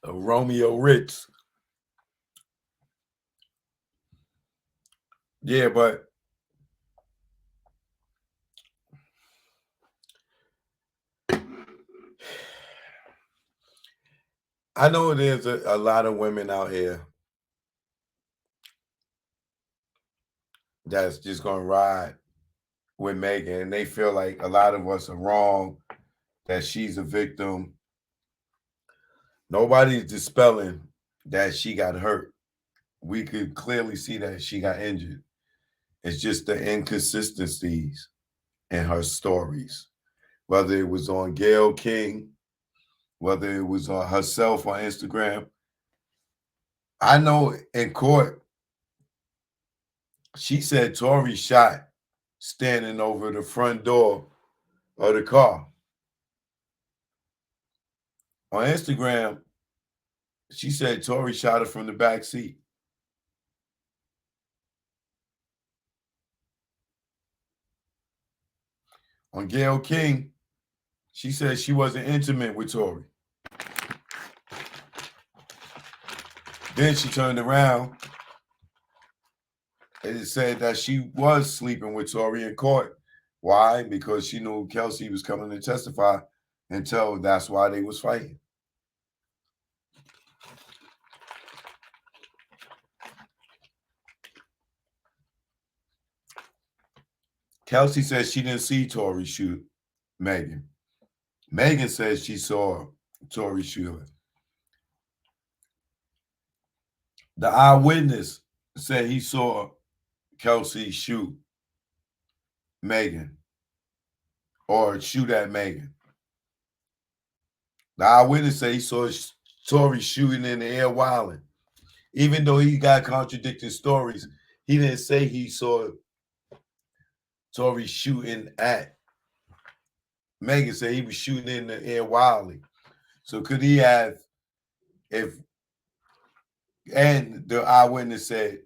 Romeo Ritz. Yeah, but I know there's a lot of women out here that's just gonna ride with Megan, and they feel like a lot of us are wrong, that she's a victim. Nobody's dispelling that she got hurt. We could clearly see that she got injured. It's just the inconsistencies in her stories, whether it was on Gayle King, whether it was on herself on Instagram. I know in court, she said Tory shot standing over the front door of the car. On Instagram, she said Tory shot her from the back seat. On Gayle King, she said she wasn't intimate with Tory. Then she turned around and said that she was sleeping with Tory in court. Why? Because she knew Kelsey was coming to testify and tell that's why they was fighting. Kelsey says she didn't see Tory shoot Megan. Megan says she saw Tory shoot her. The eyewitness said he saw Kelsey shoot Megan or shoot at Megan. The eyewitness said he saw Tory shooting in the air wilding. Even though he got contradicting stories, he didn't say he saw Tory shooting at Megan. Said he was shooting in the air wildly. So could he have, if, and the eyewitness said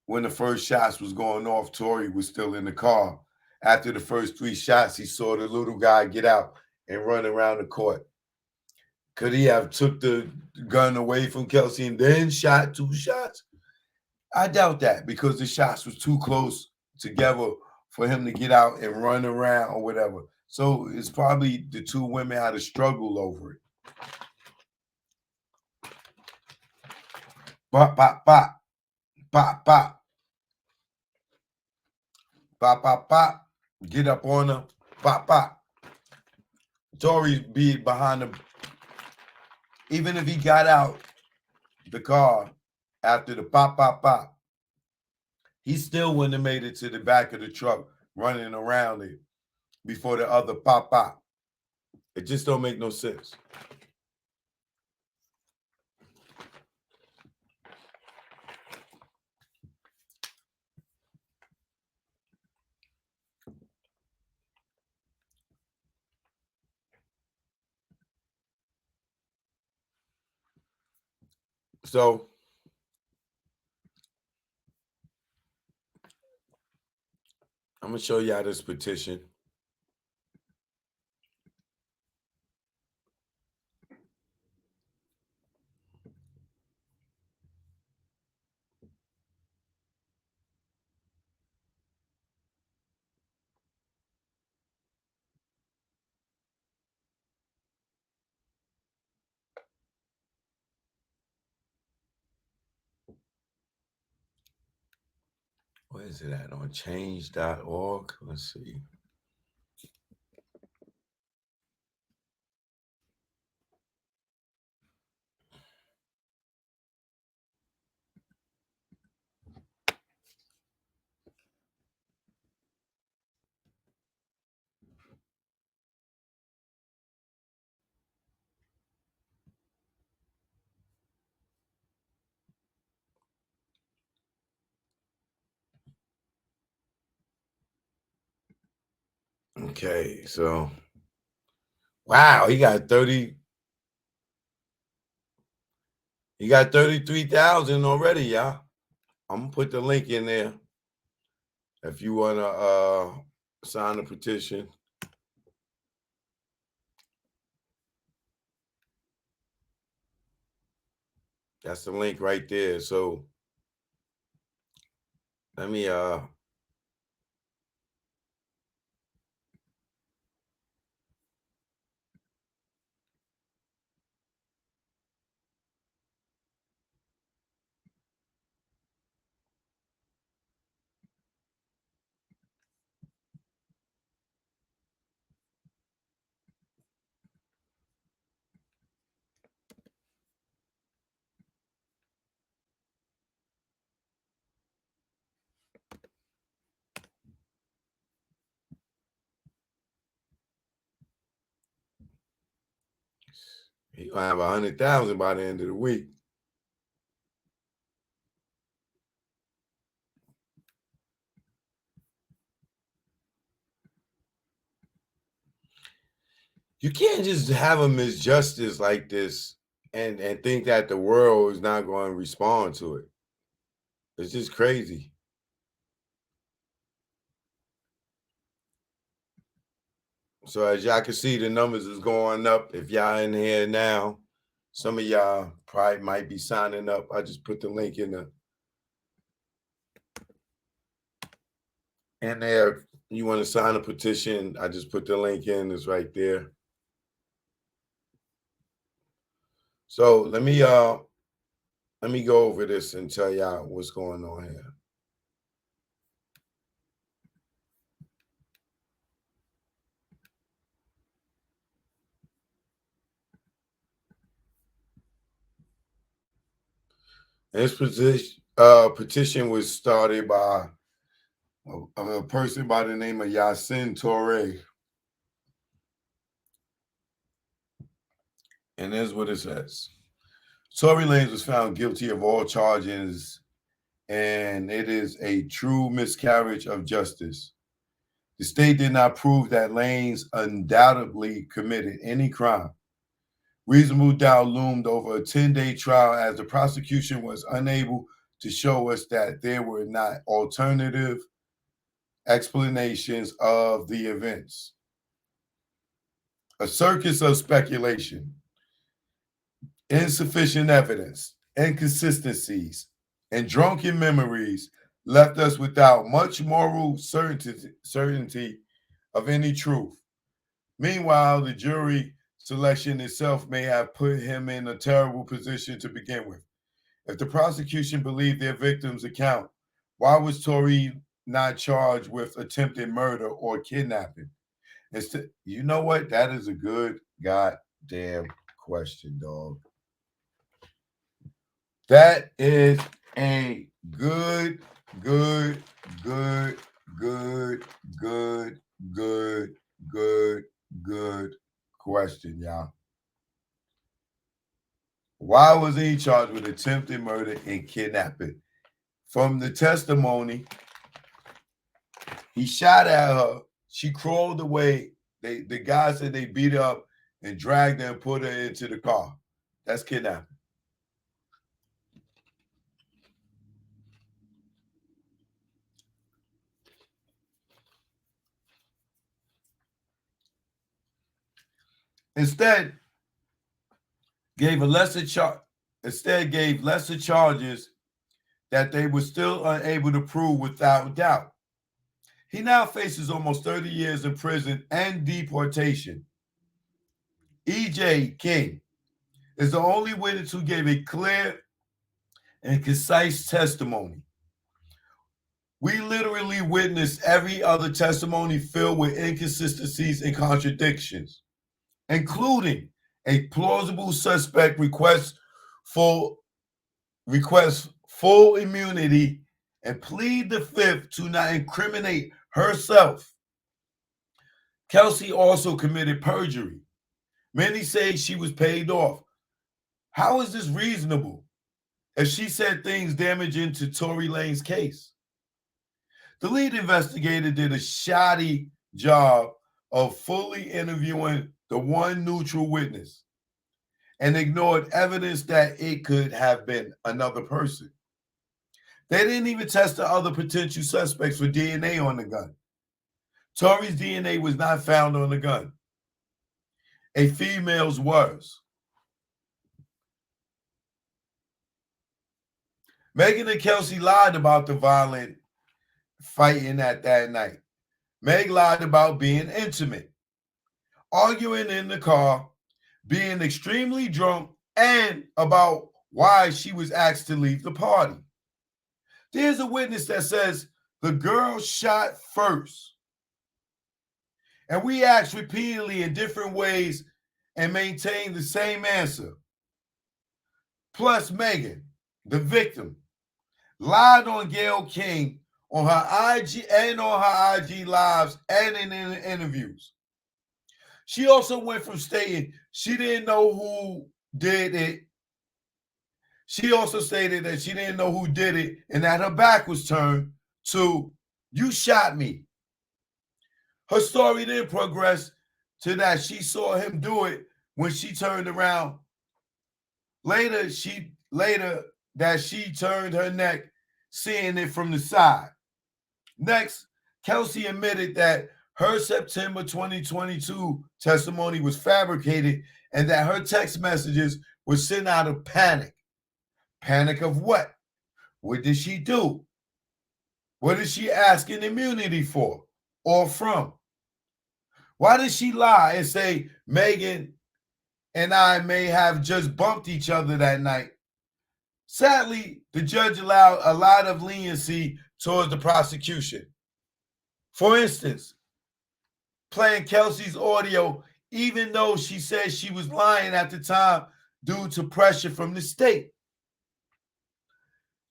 when the first shots was going off, Tory was still in the car. After the first 3 shots, he saw the little guy get out and run around the court. Could he have took the gun away from Kelsey and then shot 2 shots? I doubt that, because the shots was too close together for him to get out and run around or whatever. So it's probably the 2 women had a struggle over it. Pop, pop, pop. Pop, pop. Pop, pop, pop. Get up on her. Pop, pop. Tory be behind him. Even if he got out the car after the pop, pop, pop, he still wouldn't have made it to the back of the truck running around it before the other pop, pop. It just don't make no sense. So I'm gonna show y'all this petition. Where is it at? On change.org? Let's see. Okay, so wow, he got 33,000 already, y'all. I'm gonna put the link in there if you wanna sign the petition. That's the link right there. So let me he gonna have 100,000 by the end of the week. You can't just have a misjustice like this and think that the world is not going to respond to it. It's just crazy. So as y'all can see, the numbers is going up. If y'all in here now, some of y'all probably might be signing up. I just put the link in there. You want to sign a petition? I just put the link in. It's right there. So let me go over this and tell y'all what's going on here. This petition was started by a person by the name of Tory. And here's what it says. Tory Lanez was found guilty of all charges, and it is a true miscarriage of justice. The state did not prove that Lanez undoubtedly committed any crime. Reasonable doubt loomed over a 10-day trial as the prosecution was unable to show us that there were not alternative explanations of the events. A circus of speculation, insufficient evidence, inconsistencies, and drunken memories left us without much moral certainty of any truth. Meanwhile, the jury selection itself may have put him in a terrible position to begin with. If the prosecution believed their victim's account, why was Tory not charged with attempted murder or kidnapping? You know what? That is a good goddamn question, dog. That is a good question, y'all. Why was he charged with attempted murder and kidnapping? From the testimony, he shot at her. She crawled away. The guy said they beat her up and dragged her and put her into the car. That's kidnapping. Instead, gave lesser charges that they were still unable to prove without doubt. He now faces almost 30 years in prison and deportation. E.J. King is the only witness who gave a clear and concise testimony. We literally witnessed every other testimony filled with inconsistencies and contradictions, including a plausible suspect request full immunity and plead the fifth to not incriminate herself. Kelsey also committed perjury. Many say she was paid off. How is this reasonable if she said things damaging to Tory Lanez's case? The lead investigator did a shoddy job of fully interviewing the one neutral witness and ignored evidence that it could have been another person. They didn't even test the other potential suspects for DNA on the gun. Tory's DNA was not found on the gun. A female's was. Megan and Kelsey lied about the violent fighting at that night. Meg lied about being intimate, arguing in the car, being extremely drunk, and about why she was asked to leave the party. There's a witness that says the girl shot first. And we asked repeatedly in different ways and maintained the same answer. Plus, Megan, the victim, lied on Gayle King on her IG and on her IG lives and in interviews. She also went from stating she didn't know who did it. She also stated that she didn't know who did it and that her back was turned to, you shot me. Her story then progressed to that she saw him do it when she turned around. Later that she turned her neck, seeing it from the side. Next, Kelsey admitted that her September 2022 testimony was fabricated and that her text messages were sent out of panic. Panic of what? What did she do? What is she asking immunity for or from? Why did she lie and say Megan and I may have just bumped each other that night? Sadly, the judge allowed a lot of leniency towards the prosecution. For instance, playing Kelsey's audio, even though she said she was lying at the time due to pressure from the state.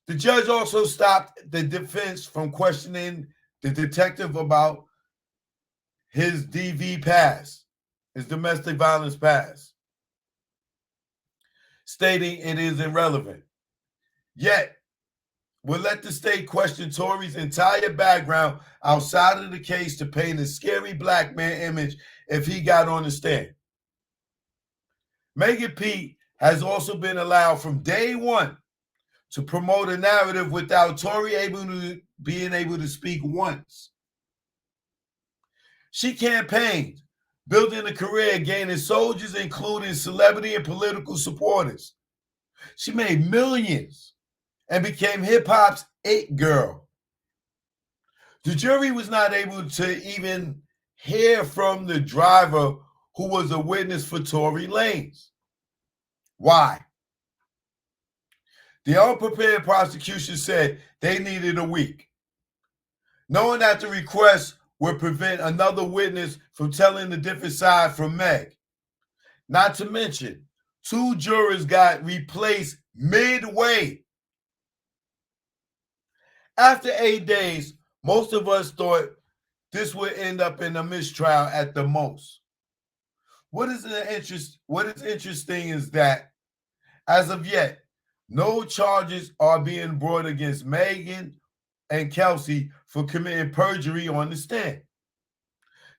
The judge also stopped the defense from questioning the detective about his DV past, his domestic violence past, stating it is irrelevant. Yet, would let the state question Tory's entire background outside of the case to paint a scary black man image if he got on the stand. Megan Pete has also been allowed from day one to promote a narrative without Tory being able to speak once. She campaigned, building a career, gaining soldiers, including celebrity and political supporters. She made millions and became hip-hop's it girl. The jury was not able to even hear from the driver who was a witness for Tory Lanez. Why? The unprepared prosecution said they needed a week, knowing that the request would prevent another witness from telling the different side from Meg. Not to mention, 2 jurors got replaced midway. After 8 days, most of us thought this would end up in a mistrial at the most. What is interesting is that, as of yet, no charges are being brought against Megan and Kelsey for committing perjury on the stand.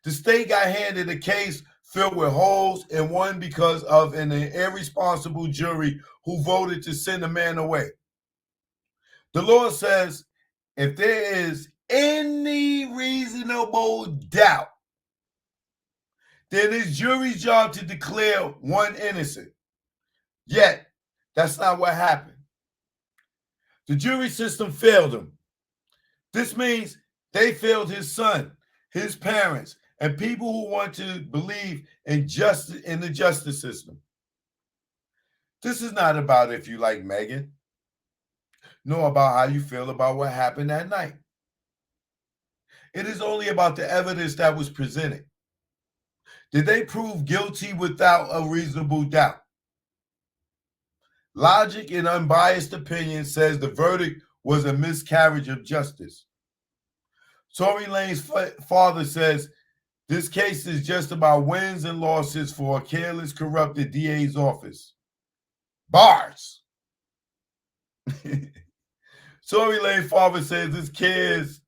The state got handed a case filled with holes and won because of an irresponsible jury who voted to send a man away. The law says if there is any reasonable doubt, then it's jury's job to declare one innocent. Yet, that's not what happened. The jury system failed him. This means they failed his son, his parents, and people who want to believe in the justice system. This is not about if you like Megan, nor about how you feel about what happened that night. It is only about the evidence that was presented. Did they prove guilty without a reasonable doubt? Logic and unbiased opinion says the verdict was a miscarriage of justice. Tory Lanez's father says this case is just about wins and losses for a careless, corrupted DA's office. Bars. Tory Lanez's father says this case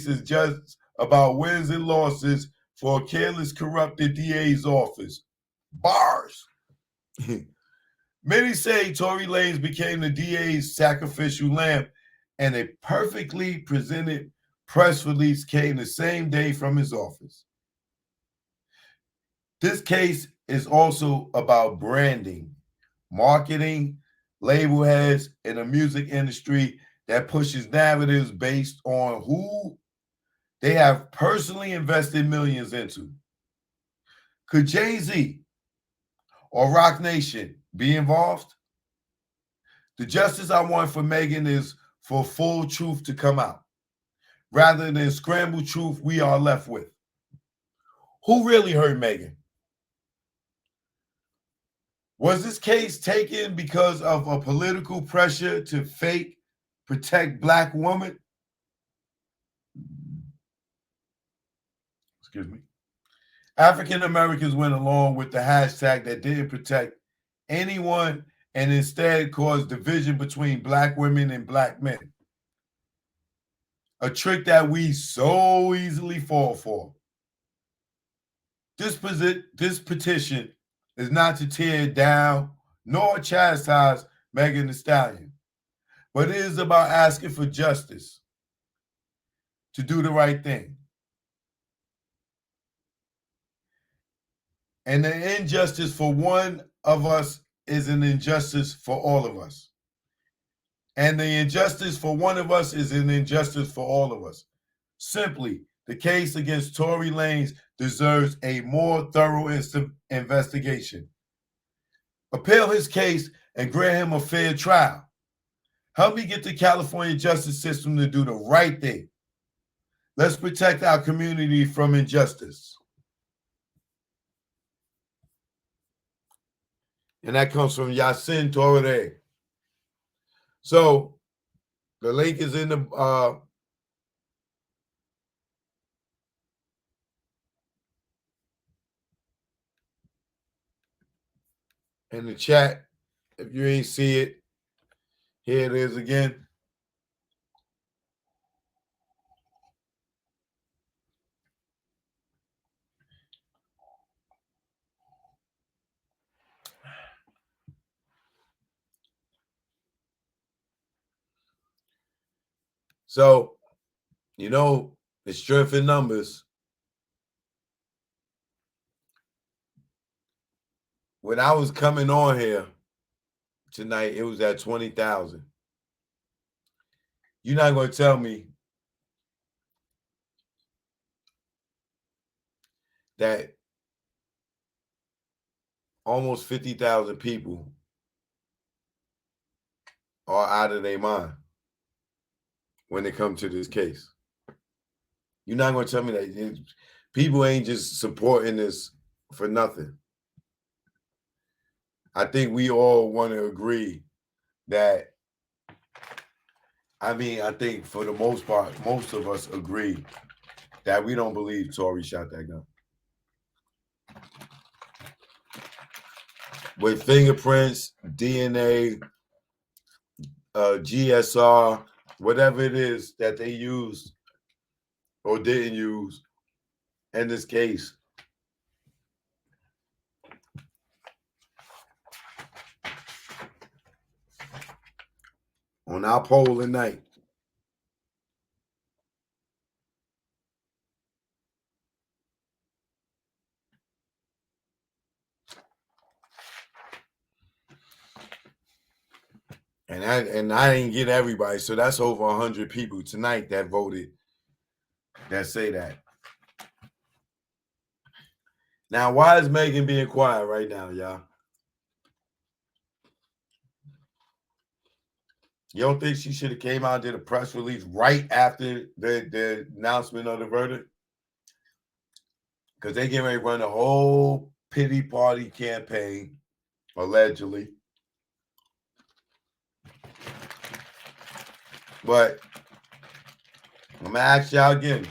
is just about wins and losses for a careless, corrupted DA's office. Bars. Many say Tory Lanez became the DA's sacrificial lamb, and a perfectly presented press release came the same day from his office. This case is also about branding, marketing, label heads in the music industry that pushes narratives based on who they have personally invested millions into. Could Jay-Z or Rock Nation be involved? The justice I want for Megan is for full truth to come out, rather than scrambled truth we are left with. Who really hurt Megan? Was this case taken because of a political pressure to fake protect Black women? Excuse me. African Americans went along with the hashtag that didn't protect anyone and instead caused division between Black women and Black men. A trick that we so easily fall for. This petition is not to tear down nor chastise Megan Thee Stallion, but it is about asking for justice, to do the right thing. And the injustice for one of us is an injustice for all of us. And the injustice for one of us is an injustice for all of us. Simply, the case against Tory Lanez deserves a more thorough investigation. Appeal his case and grant him a fair trial. Help me get the California justice system to do the right thing. Let's protect our community from injustice. And that comes from Yasin Toure. So the link is in the chat. If you ain't see it, here it is again. So, you know, the strength in numbers. When I was coming on here tonight, it was at 20,000. You're not going to tell me that almost 50,000 people are out of their mind when it comes to this case. You're not going to tell me that people ain't just supporting this for nothing. I think we all want to agree that, I think for the most part, most of us agree that we don't believe Tory shot that gun. With fingerprints, DNA, GSR, whatever it is that they used or didn't use in this case, on our poll tonight, and I didn't get everybody, so that's over 100 people tonight that voted that say that. Now, why is Megan being quiet right now, y'all? You don't think she should have came out and did a press release right after the announcement of the verdict? Because they get ready to run a whole pity party campaign, allegedly. But I'm going to ask y'all again.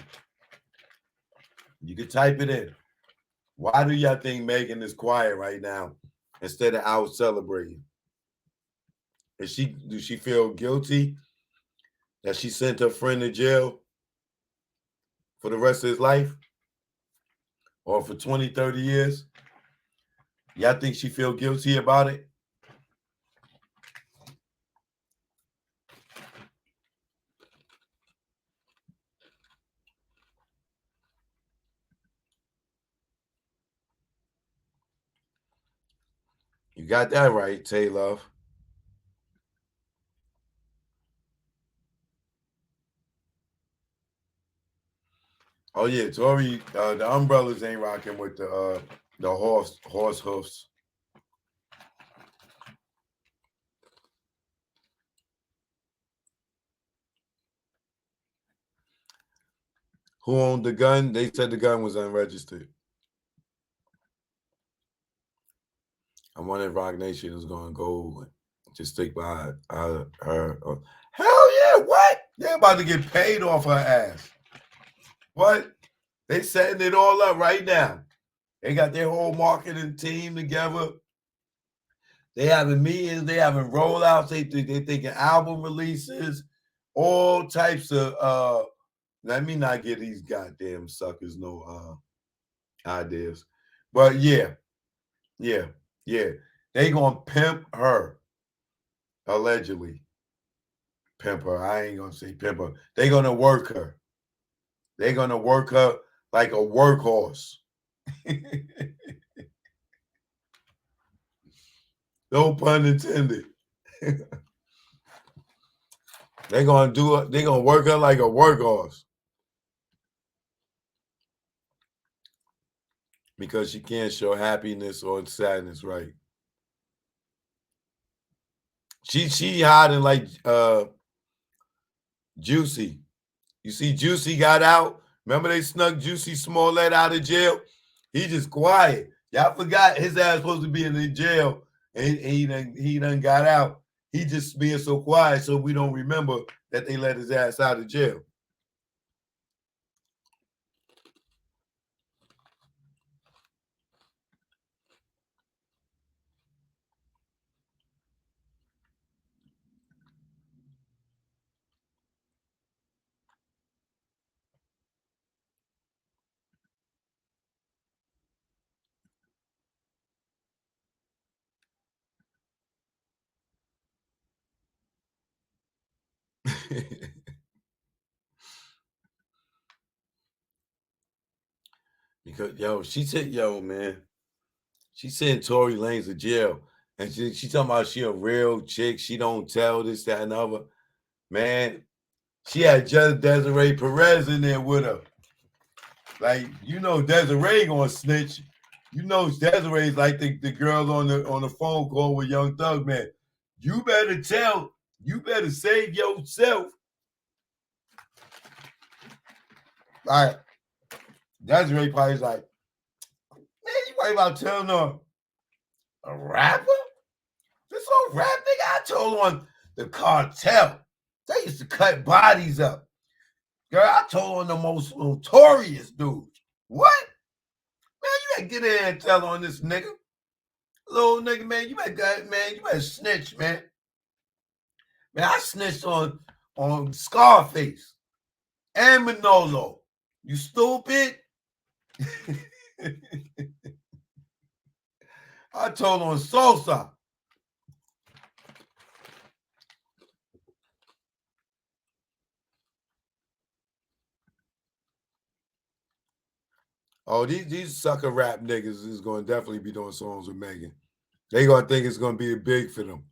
You can type it in. Why do y'all think Megan is quiet right now instead of out celebrating? Do she feel guilty that she sent her friend to jail for the rest of his life or for 20, 30 years? Y'all think she feel guilty about it? You got that right, Tay Love. Oh yeah, Tory. The umbrellas ain't rocking with the horse hoofs. Who owned the gun? They said the gun was unregistered. I wonder if Rock Nation is going to go just stick by her. Hell yeah! What? They're about to get paid off her ass. What? They setting it all up right now. They got their whole marketing team together. They having meetings. They having rollouts. They thinking album releases. All types of. Let me not get these goddamn suckers no ideas. But yeah. They gonna pimp her. Allegedly. Pimp her. I ain't gonna say pimp her. They gonna work her. They gonna work her like a workhorse. No pun intended. They gonna work her like a workhorse. Because she can't show happiness or sadness, right? She hiding like Juicy. You see, Juicy got out. Remember they snuck Juicy Smollett out of jail? He just quiet. Y'all forgot his ass supposed to be in the jail, and he done got out. He just being so quiet so we don't remember that they let his ass out of jail. Because she said, man, she sent Tory Lanez to jail. And she talking about she a real chick. She don't tell this, that, and other. Man, she had just Desiree Perez in there with her. Like, Desiree gonna snitch. Desiree's like the girls on the phone call with Young Thug, man. You better save yourself. Like, Desiree probably's like, man, you worry about telling a rapper? This old rap nigga I told on the cartel. They used to cut bodies up. Girl, I told on the most notorious dudes. What? Man, you better get in and tell on this nigga. Little nigga, man, you better snitch, man. Man, I snitched on Scarface and Manolo. You stupid? I told on Sosa. Oh, these sucker rap niggas is going to definitely be doing songs with Megan. They going to think it's going to be big for them.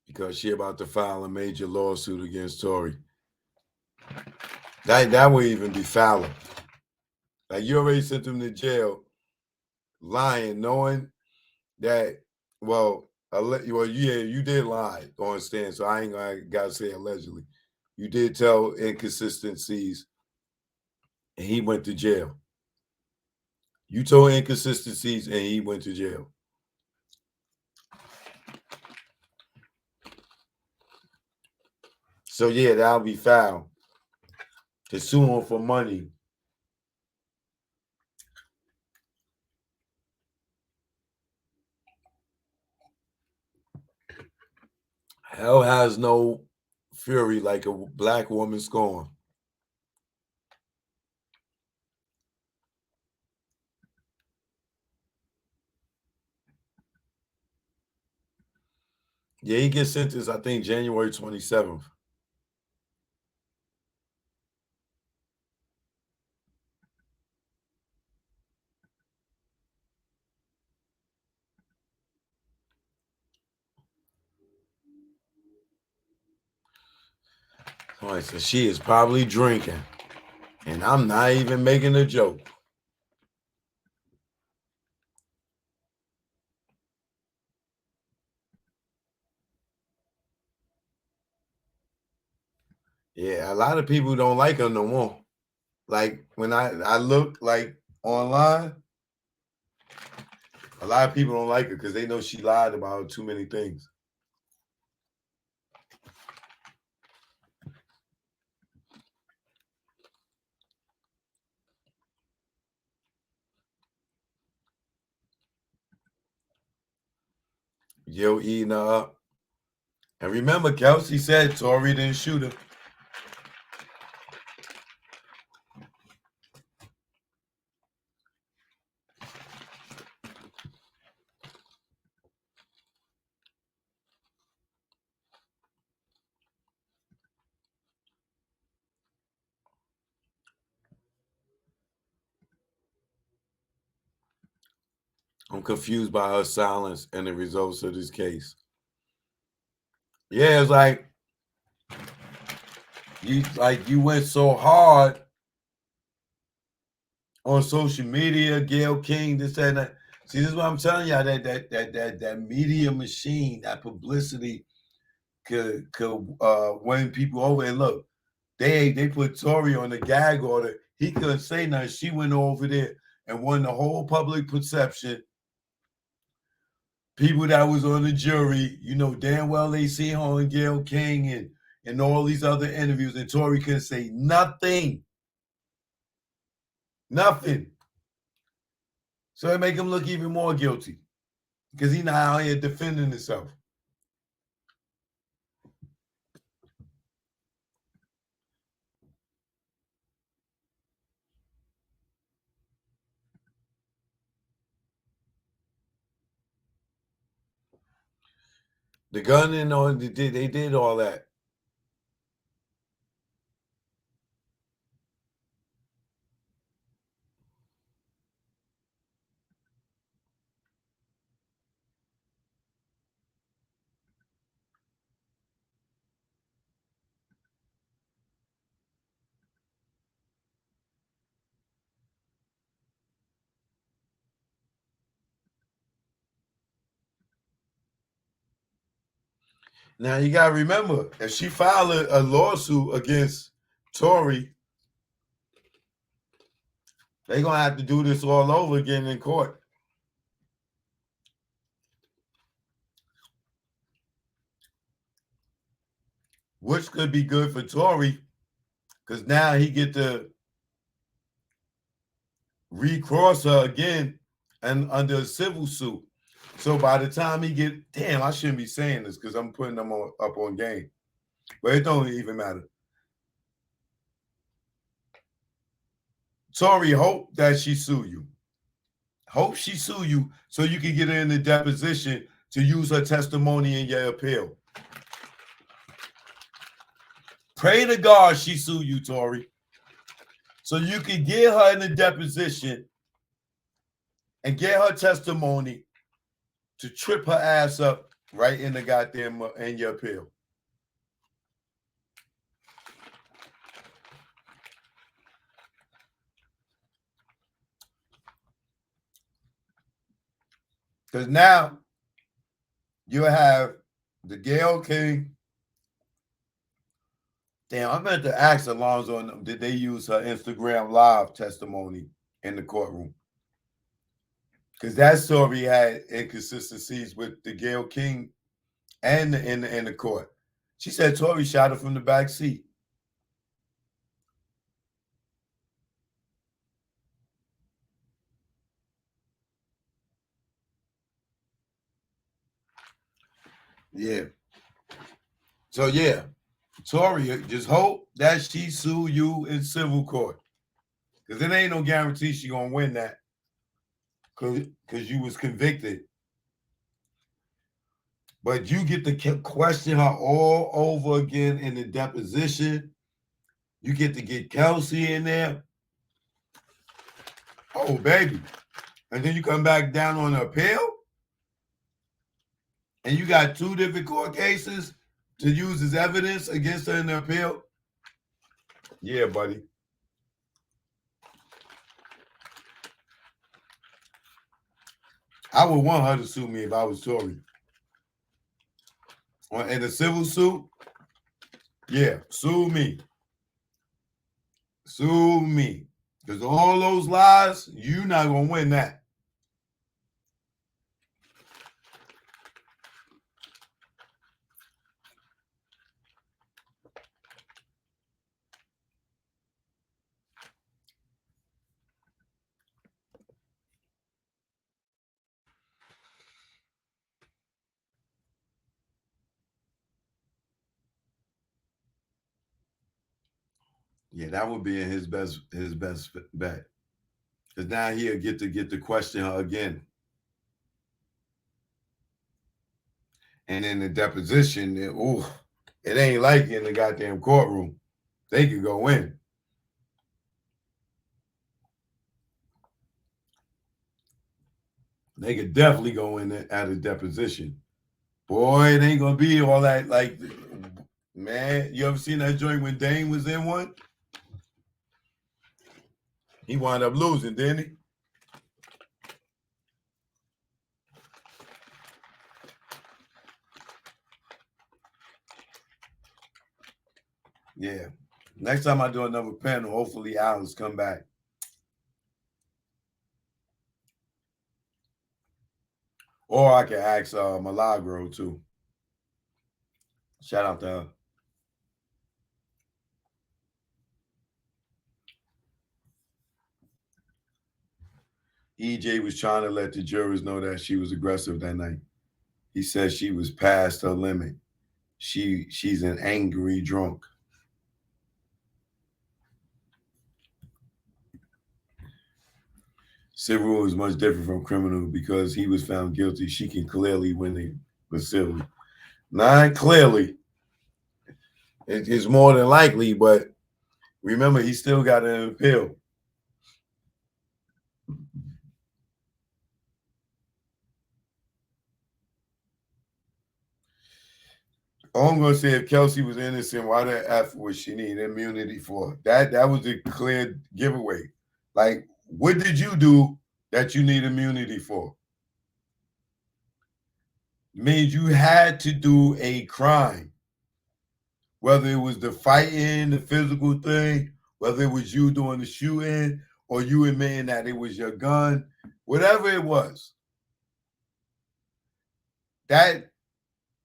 Because she about to file a major lawsuit against Tory. That would even be fouler. Like, you already sent him to jail lying, knowing that, you did lie on stand, so I ain't gotta say allegedly. You did tell inconsistencies, and he went to jail. You told inconsistencies, and he went to jail. So yeah, that'll be foul. To sue him for money. Hell has no fury like a black woman scorn. Yeah, he gets sentenced, I think, January 27th. All right, so she is probably drinking. And I'm not even making a joke. Yeah, a lot of people don't like her no more. Like when I look like online, a lot of people don't like her because they know she lied about too many things. Yo eating her up. And remember, Kelsey said Tory didn't shoot her. I'm confused by her silence and the results of this case. Yeah, it's like you went so hard on social media, Gayle King, this, that, and that. See, this is what I'm telling y'all, that media machine, that publicity could win people over. And look, they put Tory on the gag order. He couldn't say nothing. She went over there and won the whole public perception. People that was on the jury, you know damn well they see her on Gayle King and all these other interviews, and Tory couldn't say nothing. Nothing. So it make him look even more guilty because he's not out here defending himself. The gun and all they did all that. Now you gotta remember, if she filed a lawsuit against Tory, they're gonna have to do this all over again in court. Which could be good for Tory, because now he get to recross her again and under a civil suit. So by the time he get, damn, I shouldn't be saying this because I'm putting them up on game. But it don't even matter. Tory, hope that she sue you. Hope she sue you so you can get her in the deposition to use her testimony in your appeal. Pray to God she sue you, Tory, so you can get her in the deposition and get her testimony to trip her ass up right in the goddamn in your appeal. Because now you have the Gayle King. Damn, I meant to ask Alonzo, did they use her Instagram live testimony in the courtroom? Because that story had inconsistencies with the Gayle King and in the court. She said Tory shot her from the back seat. Yeah. So yeah, Tory, just hope that she sue you in civil court. Because it ain't no guarantee she gonna win that. Because you was convicted. But you get to question her all over again in the deposition. You get to get Kelsey in there. Oh, baby. And then you come back down on the appeal. And you got two different court cases to use as evidence against her in the appeal. Yeah, buddy. I would want her to sue me if I was Tory. In a civil suit, yeah, sue me. Sue me. Because all those lies, you're not going to win that. Yeah, that would be his best bet. Because now he'll get to question her again. And in the deposition, it ain't like in the goddamn courtroom. They could go in. They could definitely go in at a deposition. Boy, it ain't gonna be all that. Like, man, you ever seen that joint when Dane was in one? He wound up losing, didn't he? Yeah. Next time I do another panel, hopefully Alice come back. Or I can ask Milagro too. Shout out to her. EJ was trying to let the jurors know that she was aggressive that night. He said she was past her limit. She's an angry drunk. Civil is much different from criminal because he was found guilty. She can clearly win it with civil. Not clearly. It's more than likely, but remember, he still got an appeal. All I'm gonna say, if Kelsey was innocent, why the F would she need immunity for? That was a clear giveaway. Like, what did you do that you need immunity for? Means you had to do a crime. Whether it was the fighting, the physical thing, whether it was you doing the shooting, or you admitting that it was your gun, whatever it was. That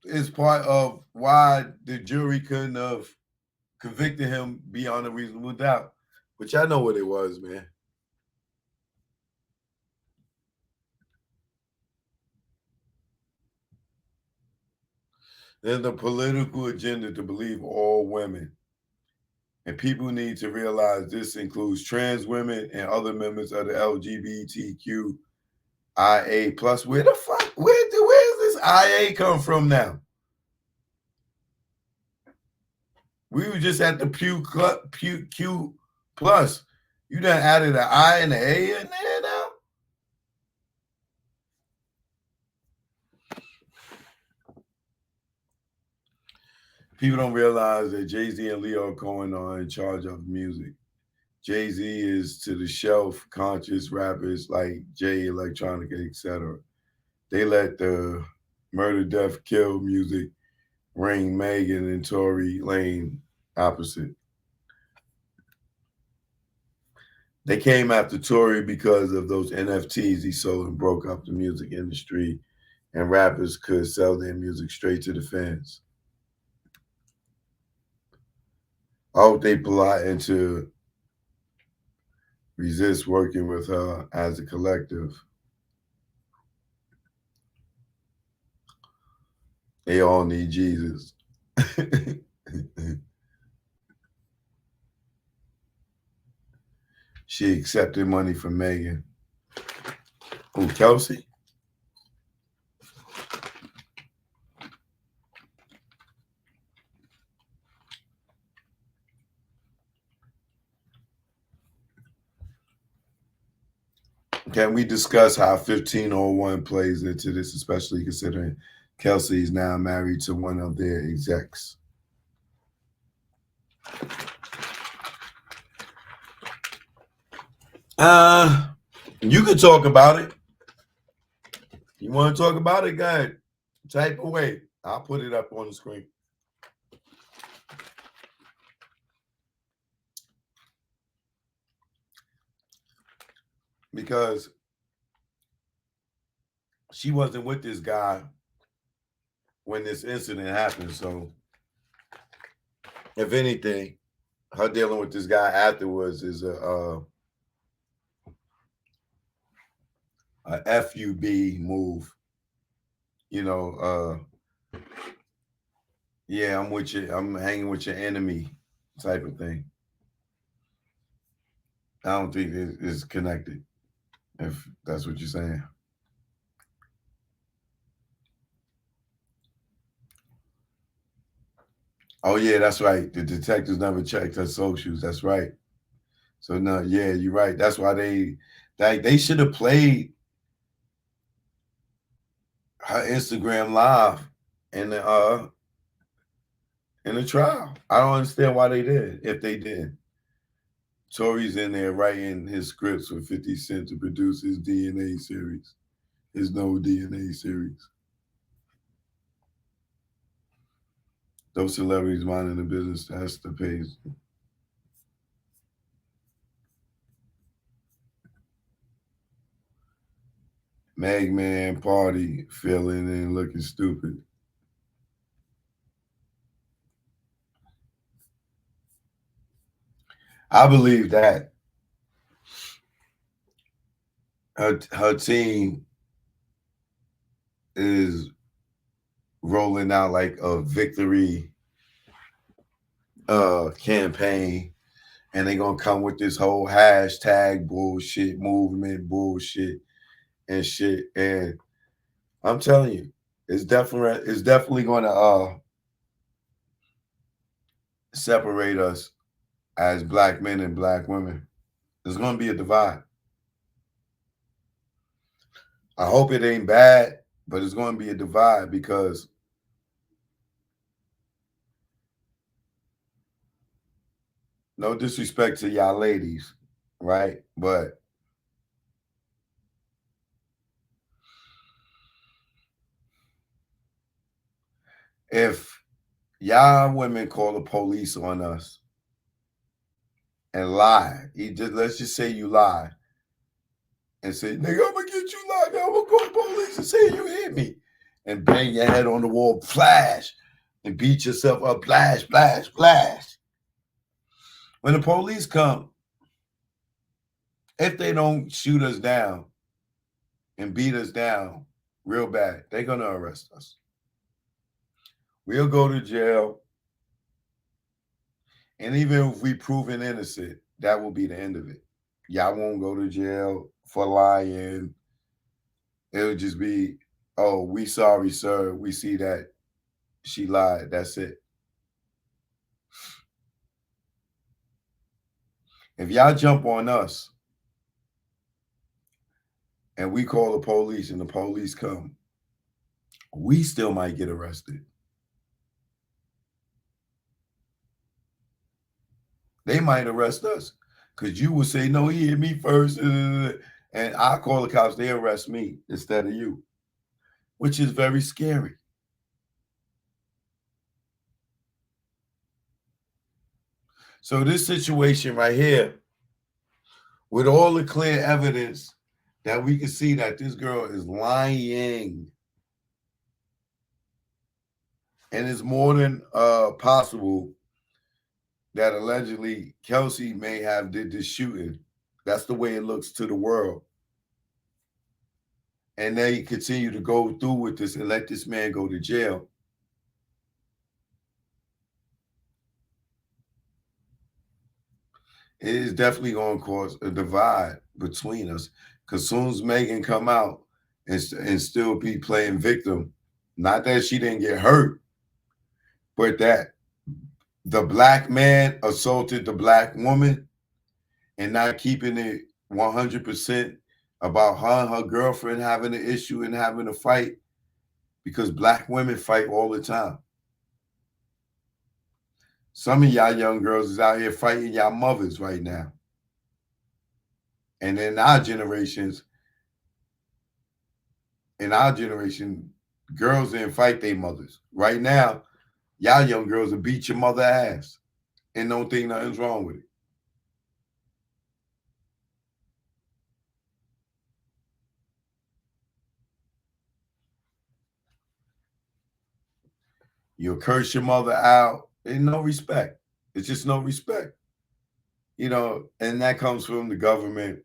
is part of why the jury couldn't have convicted him beyond a reasonable doubt. Which I know what it was, man. There's a political agenda to believe all women. And people need to realize this includes trans women and other members of the LGBTQIA plus. Where the fuck? Where's this IA come from now? We were just at the Q plus. You done added an I and an A in there now? People don't realize that Jay-Z and Leo Cohen are in charge of music. Jay-Z is to the shelf conscious rappers like Jay Electronica, etc. They let the murder, death, kill music ring Megan and Tory Lanez opposite. They came after Tory because of those NFTs he sold and broke up the music industry, and rappers could sell their music straight to the fans. I hope they plotting to resist working with her as a collective. They all need Jesus. She accepted money from Megan. Who, Kelsey? Can we discuss how 1501 plays into this, especially considering Kelsey is now married to one of their execs? You can talk about it. You want to talk about it? Go ahead. Type away. I'll put it up on the screen. Because she wasn't with this guy when this incident happened. So, if anything, her dealing with this guy afterwards is a FUB move. You know, yeah, I'm with you. I'm hanging with your enemy type of thing. I don't think it's connected, if that's what you're saying. Oh yeah, that's right. The detectives never checked her socials. That's right. So no, yeah, you're right. That's why they should have played her Instagram live in the trial. I don't understand why they did, if they did. Tory's in there writing his scripts for 50 Cent to produce his DNA series, his No DNA series. Those celebrities minding the business, that's the page. Meg Man party feeling and looking stupid. I believe that her team is rolling out like a victory campaign, and they're gonna come with this whole hashtag bullshit movement bullshit and shit. And I'm telling you, it's definitely gonna separate us as black men and black women. There's gonna be a divide. I hope it ain't bad, but it's gonna be a divide because no disrespect to y'all ladies, right? But if y'all women call the police on us and lie, let's just say you lie and say, nigga, I'm gonna get you locked up. I'm gonna call the police and say you hit me and bang your head on the wall, flash, and beat yourself up, flash, flash, flash. When the police come, if they don't shoot us down and beat us down real bad, they're gonna arrest us. We'll go to jail. And even if we proven innocent, that will be the end of it. Y'all won't go to jail for lying. It'll just be, oh, we sorry, sir. We see that she lied. That's it. If y'all jump on us and we call the police and the police come, we still might get arrested. They might arrest us because you will say, no, he hit me first. And I call the cops, they arrest me instead of you, which is very scary. So this situation right here, with all the clear evidence that we can see that this girl is lying, and it's more than possible that allegedly Kelsey may have did this shooting. That's the way it looks to the world. And they continue to go through with this and let this man go to jail. It is definitely going to cause a divide between us. Because soon as Megan come out and still be playing victim, not that she didn't get hurt, but that the black man assaulted the black woman and not keeping it 100% about her and her girlfriend having an issue and having a fight, because black women fight all the time. Some of y'all young girls is out here fighting y'all mothers right now. And in our generation, girls didn't fight their mothers. Right now, y'all young girls will beat your mother ass and don't think nothing's wrong with it. You'll curse your mother out. Ain't no respect. It's just no respect. And that comes from the government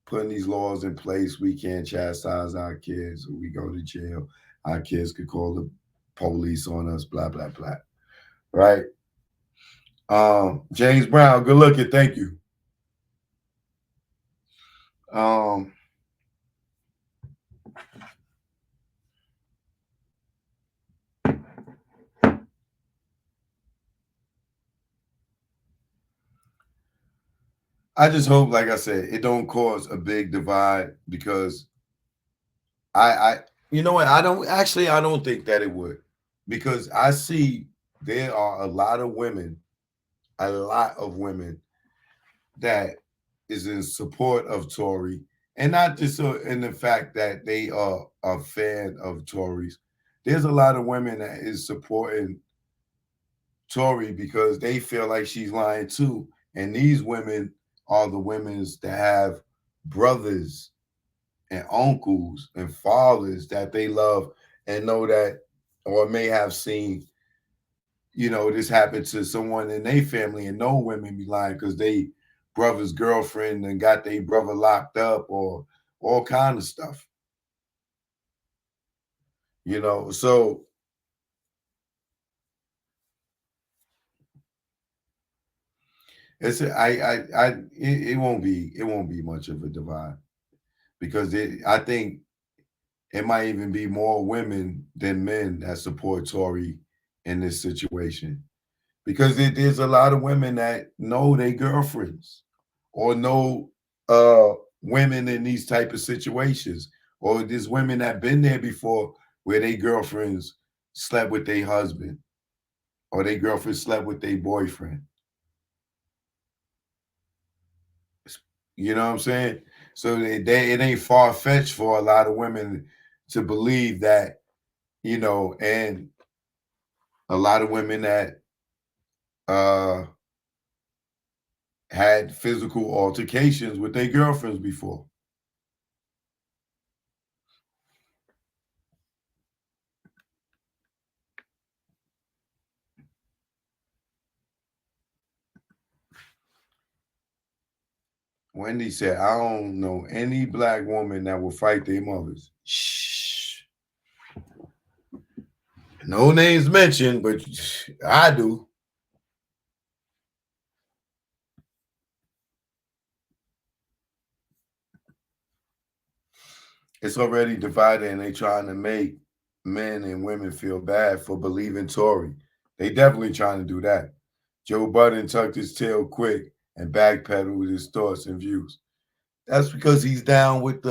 putting these laws in place. We can't chastise our kids. We go to jail. Our kids could call the police on us, blah, blah, blah. Right? James Brown, good looking. Thank you. I just hope, like I said, it don't cause a big divide because I you know what? I don't think that it would, because I see there are a lot of women that is in support of Tory, and not just in the fact that they are a fan of Tories. There's a lot of women that is supporting Tory because they feel like she's lying too, and these women are the women that have brothers and uncles and fathers that they love and know that, or may have seen, this happened to someone in their family, and no women be lying because they brother's girlfriend and got their brother locked up or all kind of stuff. So it won't be much of a divide because I think it might even be more women than men that support Tory in this situation, because there's a lot of women that know their girlfriends or know women in these type of situations, or there's women that been there before where their girlfriends slept with their husband or their girlfriend slept with their boyfriend. You know what I'm saying? So it ain't far fetched for a lot of women to believe that, and a lot of women that uh had physical altercations with their girlfriends before. Wendy said, I don't know any black woman that will fight their mothers. Shh. No names mentioned, but I do. It's already divided, and they trying to make men and women feel bad for believing Tory. They definitely trying to do that. Joe Budden tucked his tail quick and backpedaled with his thoughts and views. That's because he's down with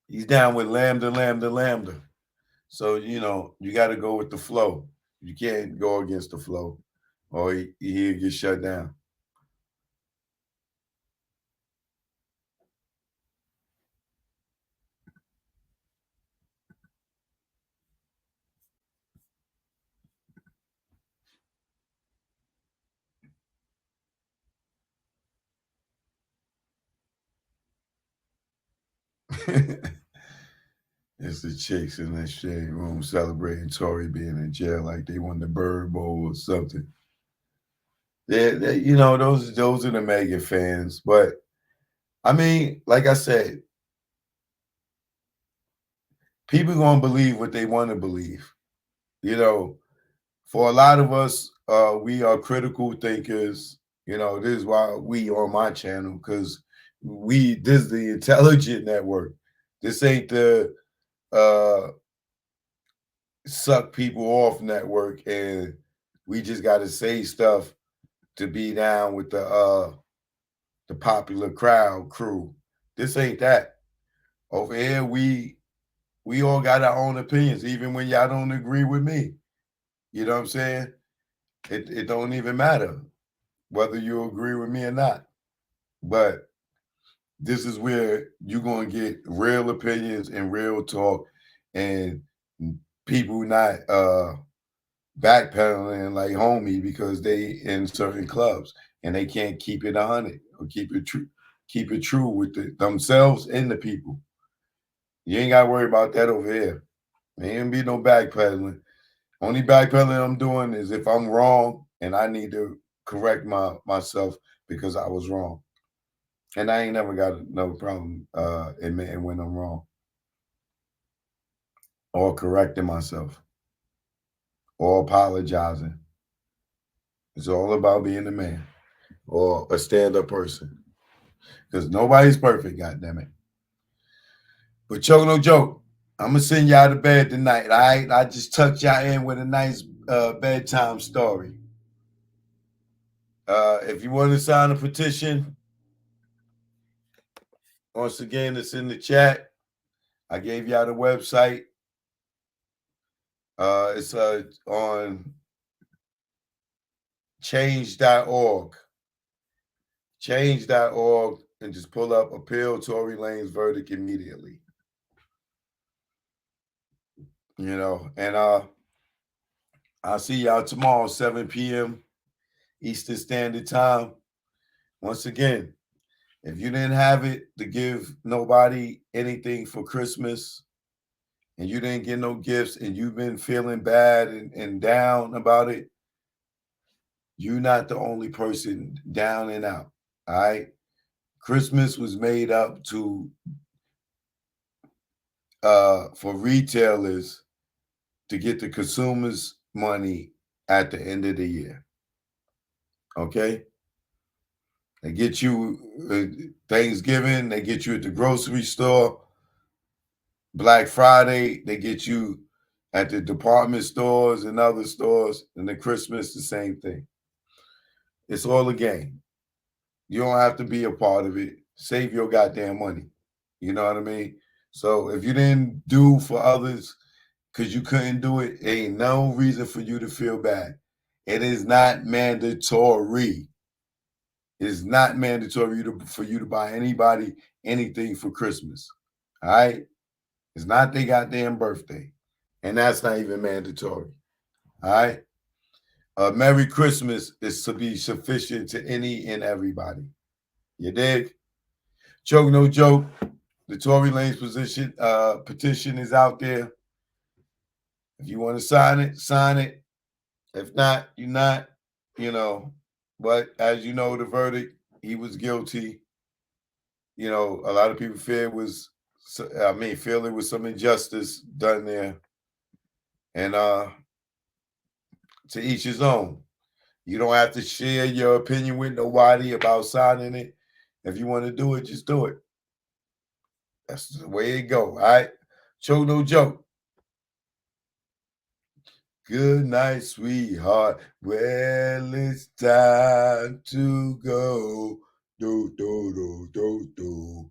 he's down with lambda, lambda, lambda. So you got to go with the flow. You can't go against the flow, or he'll get shut down. It's the chicks in that shade room celebrating Tory being in jail like they won the Bird Bowl or something. Those are the mega fans. But I mean, like I said, people gonna believe what they want to believe. For a lot of us, we are critical thinkers. This is why we on my channel, because this is the intelligent network. This ain't the suck people off network, and we just got to say stuff to be down with the popular crowd crew. This ain't that. Over here, we all got our own opinions, even when y'all don't agree with me. You know what I'm saying? It don't even matter whether you agree with me or not. But this is where you're going to get real opinions and real talk and people not backpedaling like homie because they in certain clubs and they can't keep it 100 or keep it true with themselves and the people. You ain't got to worry about that over here. There ain't be no backpedaling. Only backpedaling I'm doing is if I'm wrong and I need to correct myself because I was wrong. And I ain't never got no problem admitting when I'm wrong or correcting myself or apologizing. It's all about being a man or a stand-up person because nobody's perfect, goddammit. But choke no joke, I'm going to send y'all to bed tonight, all right? I just tucked y'all in with a nice bedtime story. If you want to sign a petition, once again, it's in the chat. I gave y'all the website. It's on change.org. Change.org, and just pull up appeal Tory Lanez verdict immediately. You know, and I'll see y'all tomorrow, 7 p.m. Eastern Standard Time. Once again, if you didn't have it to give nobody anything for Christmas and you didn't get no gifts and you've been feeling bad and down about it, you're not the only person down and out, all right? Christmas was made up to for retailers to get the consumers' money at the end of the year, okay? They get you Thanksgiving, they get you at the grocery store. Black Friday, they get you at the department stores and other stores. And then Christmas, the same thing. It's all a game. You don't have to be a part of it. Save your goddamn money. You know what I mean? So if you didn't do for others because you couldn't do it, ain't no reason for you to feel bad. It is not mandatory. It's not mandatory for you to buy anybody anything for Christmas. All right? It's not their goddamn birthday. And that's not even mandatory. All right? Merry Christmas is to be sufficient to any and everybody. You dig? Joke, no joke. The Tory Lanez petition is out there. If you want to sign it, sign it. If not, you're not, you know. But as you know, the verdict, he was guilty. You know, a lot of people feel it was some injustice done there. And to each his own. You don't have to share your opinion with nobody about signing it. If you want to do it, just do it. That's the way it go, all right? Choke no joke. Good night, sweetheart. Well, it's time to go. Do, do, do, do, do.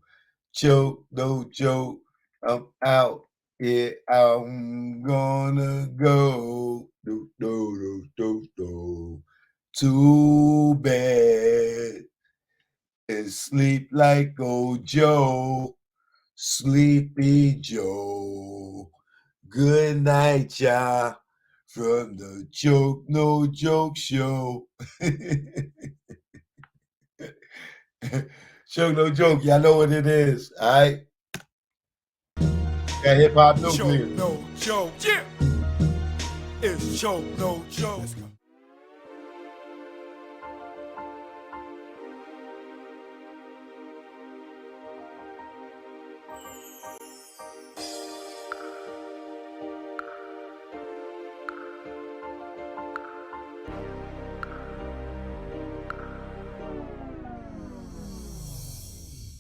Choke no joke. I'm out. Yeah, I'm gonna go. Do, do, do, do, do. To bed and sleep like old Joe, Sleepy Joe. Good night, y'all, from the Joke No Joke Show. Joke No Joke, y'all know what it is, all right? Got hip hop nuclear. Joke No Joke, yeah. It's Joke No Joke. Let's go.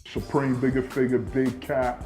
Supreme Bigger Figure, Big Cap,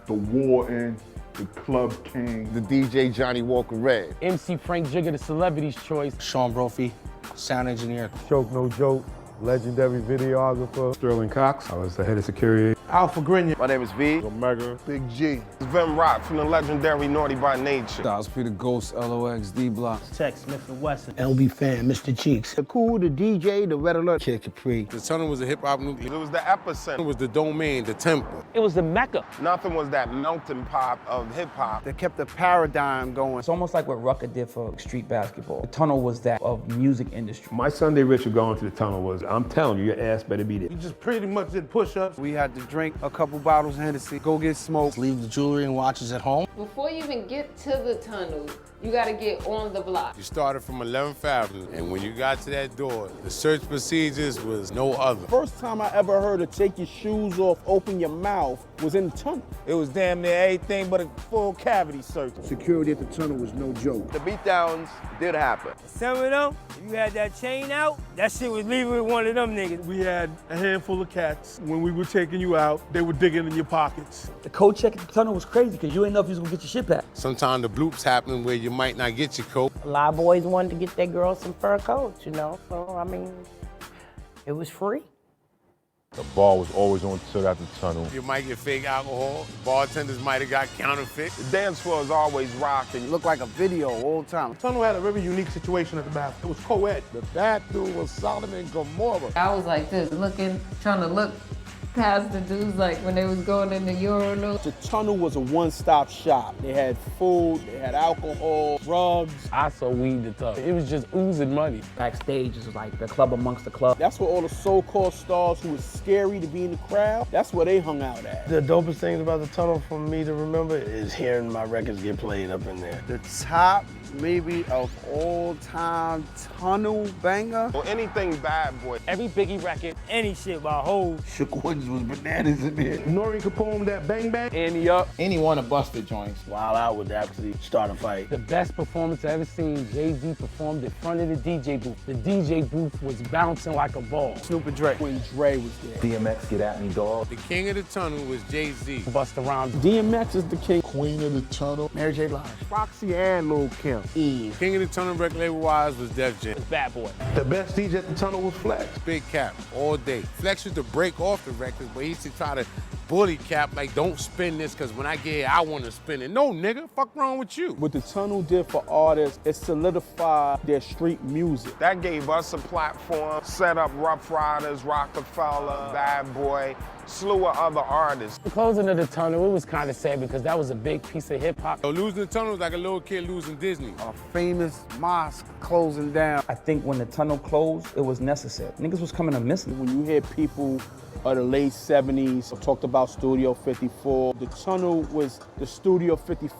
The Warden, The Club King, the DJ Johnny Walker Red, MC Frank Jigger, the celebrity's choice. Sean Brophy, sound engineer. Joke No Joke, legendary videographer. Sterling Cox. I was the head of security. Alpha Grenier. My name is V. Omega. Big G. Vim Rock from the legendary Naughty by Nature. Styles P the Ghost, LOX, D Block. Tech Smith and Wesson. LB Fan, Mr. Cheeks. The Cool, the DJ, the Red Alert. Kid Capri. The tunnel was a hip-hop nucleus. It was the epicenter. It was the domain, the temple. It was the Mecca. Nothing was that melting pot of hip-hop. They kept the paradigm going. It's almost like what Rucker did for street basketball. The tunnel was that of music industry. My Sunday ritual going to the tunnel was, I'm telling you, your ass better be there. You just pretty much did push-ups. We had to drink a couple bottles of Hennessy, go get smoked. Leave the jewelry and watches at home. Before you even get to the tunnel, you gotta get on the block. You started from 11th Avenue, and when you got to that door, the search procedures was no other. First time I ever heard of take your shoes off, open your mouth was in the tunnel. It was damn near everything but a full cavity search. Security at the tunnel was no joke. The beatdowns did happen. Some of them, if you had that chain out, that shit was leaving with one of them niggas. We had a handful of cats. When we were taking you out, they were digging in your pockets. The code check at the tunnel was crazy because you didn't know if you was gonna get your shit back. Sometimes the bloops happen where you might not get your coat. A lot of boys wanted to get their girls some fur coats, you know? So, I mean, it was free. The bar was always on till after the tunnel. You might get fake alcohol. Bartenders might have got counterfeit. The dance floor is always rocking. It looked like a video all the time. The tunnel had a very unique situation at the bathroom. It was co-ed. The bathroom was Sodom and Gomorrah. I was like this, looking, trying to look past the dudes like when they was going in the urinal. The tunnel was a one-stop shop. They had food, they had alcohol, drugs. I saw weed the tub. It was just oozing money. Backstage is like the club amongst the club. That's where all the so-called stars who was scary to be in the crowd, that's where they hung out at. The dopest things about the tunnel for me to remember is hearing my records get played up in there. The top, maybe, of all-time tunnel banger. Or anything bad boy. Every Biggie record, any shit by Hov. Shook Woods was bananas in there. Nori Capone, that bang bang. Andy Up. Any one of Buster joints. While I would actually start a fight. The best performance I ever seen, Jay-Z performed in front of the DJ booth. The DJ booth was bouncing like a ball. Snoop and Dre, when Dre was there. DMX, Get At Me, Dog. The king of the tunnel was Jay-Z. Busta Rhymes. DMX is the king. Queen of the tunnel. Mary J. Blige. Foxy and Lil' Kim. Eve. King of the tunnel record label-wise was Def Jam. Bad Boy. The best DJ at the tunnel was Flex. Big Cap, all day. Flex used to break off the records, but he used to try to bully Cap, like, don't spin this, because when I get here, I want to spin it. No, nigga, fuck wrong with you? What the tunnel did for artists, it solidified their street music. That gave us a platform, set up Rough Riders, Rockefeller, Bad Boy, slew of other artists. The closing of the tunnel, it was kind of sad because that was a big piece of hip-hop. So losing the tunnel was like a little kid losing Disney. A famous mosque closing down. I think when the tunnel closed, it was necessary. Niggas was coming to missing. When you hear people of the late 70s talked about Studio 54, the tunnel was the Studio 54.